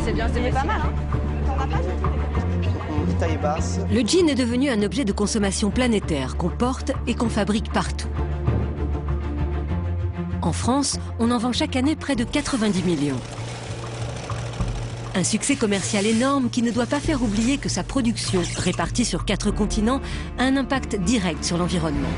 c'est bien, c'est pas mal. Hein. Taille basse. Le jean est devenu un objet de consommation planétaire qu'on porte et qu'on fabrique partout. En France, on en vend chaque année près de 90 millions. Un succès commercial énorme qui ne doit pas faire oublier que sa production, répartie sur 4 continents, a un impact direct sur l'environnement.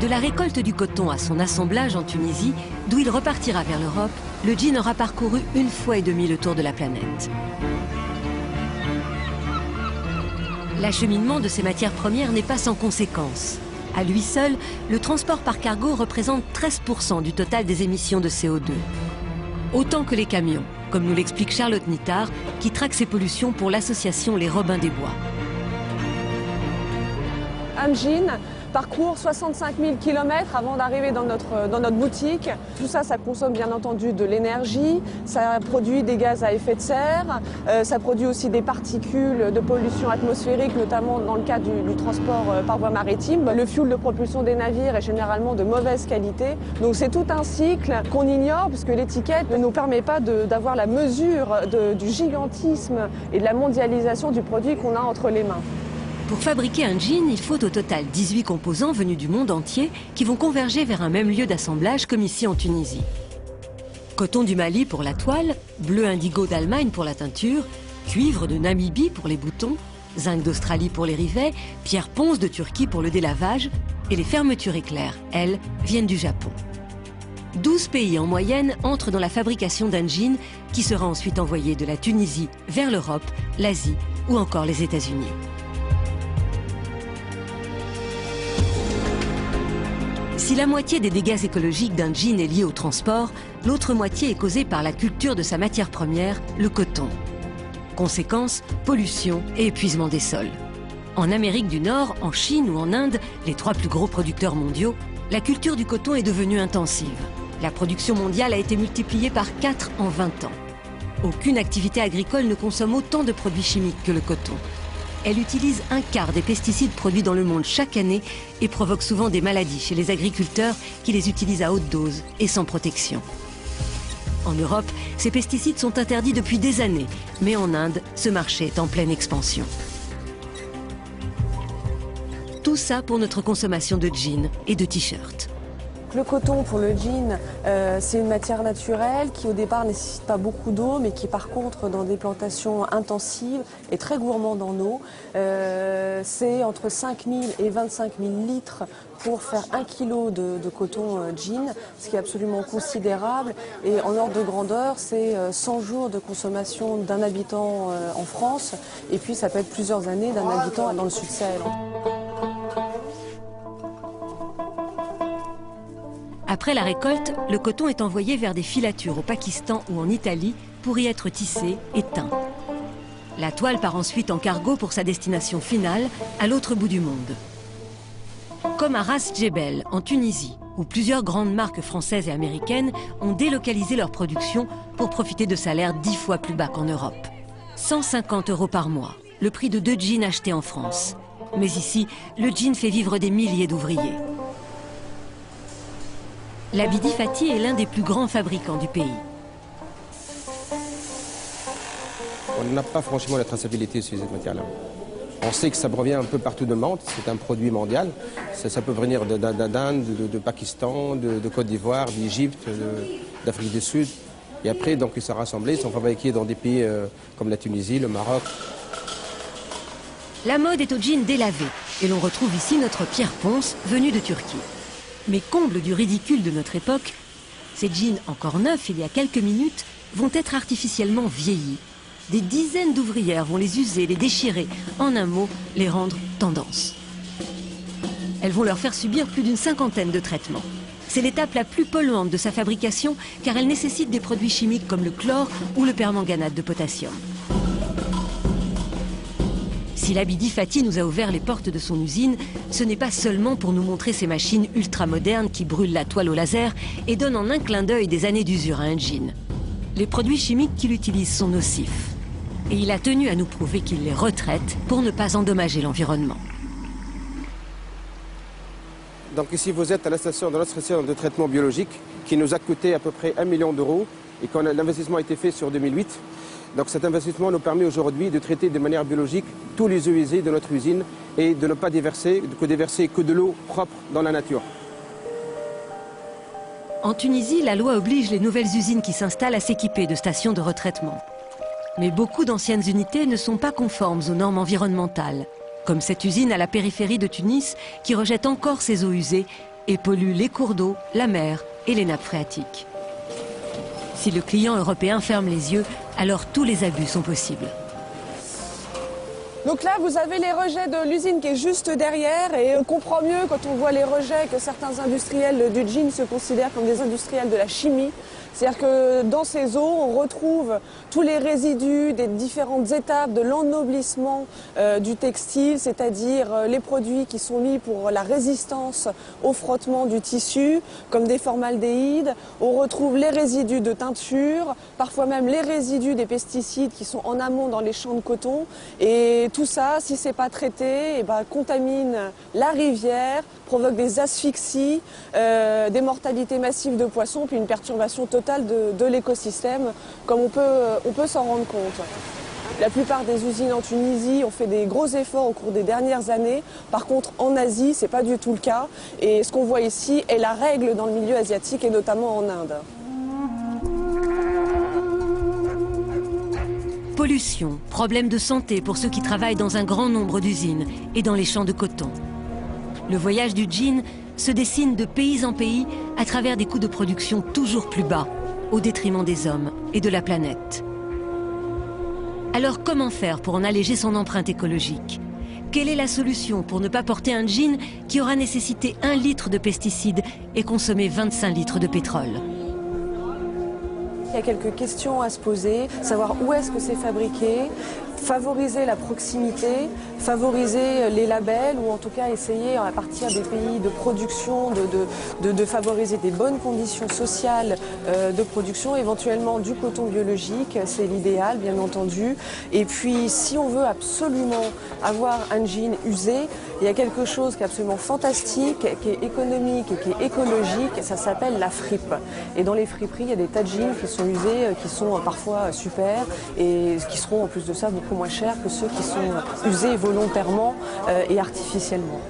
De la récolte du coton à son assemblage en Tunisie, d'où il repartira vers l'Europe, le jean aura parcouru 1,5 fois le tour de la planète. L'acheminement de ces matières premières n'est pas sans conséquences. À lui seul, le transport par cargo représente 13% du total des émissions de CO2. Autant que les camions, comme nous l'explique Charlotte Nittard, qui traque ces pollutions pour l'association Les Robins des Bois. Un jean parcourt 65 000 km avant d'arriver dans notre boutique. Tout ça, ça consomme bien entendu de l'énergie, ça produit des gaz à effet de serre, ça produit aussi des particules de pollution atmosphérique, notamment dans le cas du transport par voie maritime. Le fuel de propulsion des navires est généralement de mauvaise qualité. Donc c'est tout un cycle qu'on ignore puisque l'étiquette ne nous permet pas d'avoir la mesure du gigantisme et de la mondialisation du produit qu'on a entre les mains. Pour fabriquer un jean, il faut au total 18 composants venus du monde entier qui vont converger vers un même lieu d'assemblage comme ici en Tunisie. Coton du Mali pour la toile, bleu indigo d'Allemagne pour la teinture, cuivre de Namibie pour les boutons, zinc d'Australie pour les rivets, pierre ponce de Turquie pour le délavage et les fermetures éclairs, elles, viennent du Japon. 12 pays en moyenne entrent dans la fabrication d'un jean qui sera ensuite envoyé de la Tunisie vers l'Europe, l'Asie ou encore les États-Unis. Si la moitié des dégâts écologiques d'un jean est liée au transport, l'autre moitié est causée par la culture de sa matière première, le coton. Conséquence, pollution et épuisement des sols. En Amérique du Nord, en Chine ou en Inde, les 3 plus gros producteurs mondiaux, la culture du coton est devenue intensive. La production mondiale a été multipliée par 4 en 20 ans. Aucune activité agricole ne consomme autant de produits chimiques que le coton. Elle utilise 1/4 des pesticides produits dans le monde chaque année et provoque souvent des maladies chez les agriculteurs qui les utilisent à haute dose et sans protection. En Europe, ces pesticides sont interdits depuis des années, mais en Inde, ce marché est en pleine expansion. Tout ça pour notre consommation de jeans et de t-shirts. Le coton pour le jean, c'est une matière naturelle qui au départ ne nécessite pas beaucoup d'eau, mais qui par contre dans des plantations intensives est très gourmande en eau. C'est entre 5 000 et 25 000 litres pour faire 1 kg de coton jean, ce qui est absolument considérable. Et en ordre de grandeur, c'est 100 jours de consommation d'un habitant en France, et puis ça peut être plusieurs années d'un habitant dans le Sud-Sahel. Après la récolte, le coton est envoyé vers des filatures au Pakistan ou en Italie pour y être tissé et teint. La toile part ensuite en cargo pour sa destination finale, à l'autre bout du monde. Comme à Ras Jebel, en Tunisie, où plusieurs grandes marques françaises et américaines ont délocalisé leur production pour profiter de salaires 10 fois plus bas qu'en Europe. 150 € par mois, le prix de 2 jeans achetés en France. Mais ici, le jean fait vivre des milliers d'ouvriers. L'Abidi Fati est l'un des plus grands fabricants du pays. On n'a pas franchement la traçabilité sur cette matière-là. On sait que ça provient un peu partout de monde, c'est un produit mondial. Ça peut venir d'Inde, de Pakistan, de Côte d'Ivoire, d'Égypte, d'Afrique du Sud. Et après, donc, ils sont rassemblés, ils sont fabriqués dans des pays comme la Tunisie, le Maroc. La mode est au jean délavé et l'on retrouve ici notre Pierre Ponce, venu de Turquie. Mais comble du ridicule de notre époque, ces jeans encore neufs il y a quelques minutes vont être artificiellement vieillis. Des dizaines d'ouvrières vont les user, les déchirer, en un mot, les rendre tendance. Elles vont leur faire subir plus d'une 50aine de traitements. C'est l'étape la plus polluante de sa fabrication car elle nécessite des produits chimiques comme le chlore ou le permanganate de potassium. Si l'Abidi Fati nous a ouvert les portes de son usine, ce n'est pas seulement pour nous montrer ces machines ultramodernes qui brûlent la toile au laser et donnent en un clin d'œil des années d'usure à un jean. Les produits chimiques qu'il utilise sont nocifs. Et il a tenu à nous prouver qu'il les retraite pour ne pas endommager l'environnement. Donc ici vous êtes à notre station de traitement biologique qui nous a coûté à peu près 1 million d'euros et l'investissement a été fait sur 2008. Donc cet investissement nous permet aujourd'hui de traiter de manière biologique tous les eaux usées de notre usine et de ne pas déverser que de l'eau propre dans la nature. En Tunisie, la loi oblige les nouvelles usines qui s'installent à s'équiper de stations de retraitement. Mais beaucoup d'anciennes unités ne sont pas conformes aux normes environnementales, comme cette usine à la périphérie de Tunis qui rejette encore ses eaux usées et pollue les cours d'eau, la mer et les nappes phréatiques. Si le client européen ferme les yeux, alors tous les abus sont possibles. Donc là, vous avez les rejets de l'usine qui est juste derrière et on comprend mieux quand on voit les rejets que certains industriels du gin se considèrent comme des industriels de la chimie. C'est-à-dire que dans ces eaux, on retrouve tous les résidus des différentes étapes de l'ennoblissement du textile, c'est-à-dire les produits qui sont mis pour la résistance au frottement du tissu, comme des formaldéhydes. On retrouve les résidus de teinture, parfois même les résidus des pesticides qui sont en amont dans les champs de coton. Et tout ça, si c'est pas traité, contamine la rivière, provoque des asphyxies, des mortalités massives de poissons, puis une perturbation totale de l'écosystème, comme on peut s'en rendre compte. La plupart des usines en Tunisie ont fait des gros efforts au cours des dernières années. Par contre, en Asie, ce n'est pas du tout le cas. Et ce qu'on voit ici est la règle dans le milieu asiatique et notamment en Inde. Pollution, problèmes de santé pour ceux qui travaillent dans un grand nombre d'usines et dans les champs de coton. Le voyage du gin se dessine de pays en pays à travers des coûts de production toujours plus bas, au détriment des hommes et de la planète. Alors comment faire pour en alléger son empreinte écologique? Quelle est la solution pour ne pas porter un gin qui aura nécessité 1 litre de pesticides et consommé 25 litres de pétrole? Il y a quelques questions à se poser, savoir où est-ce que c'est fabriqué, favoriser la proximité, favoriser les labels ou en tout cas essayer à partir des pays de production de favoriser des bonnes conditions sociales de production, éventuellement du coton biologique, c'est l'idéal bien entendu. Et puis si on veut absolument avoir un jean usé, il y a quelque chose qui est absolument fantastique, qui est économique et qui est écologique, ça s'appelle la fripe. Et dans les friperies, il y a des tas de jeans qui sont usés, qui sont parfois super et qui seront en plus de ça beaucoup moins chers que ceux qui sont usés volontairement et artificiellement.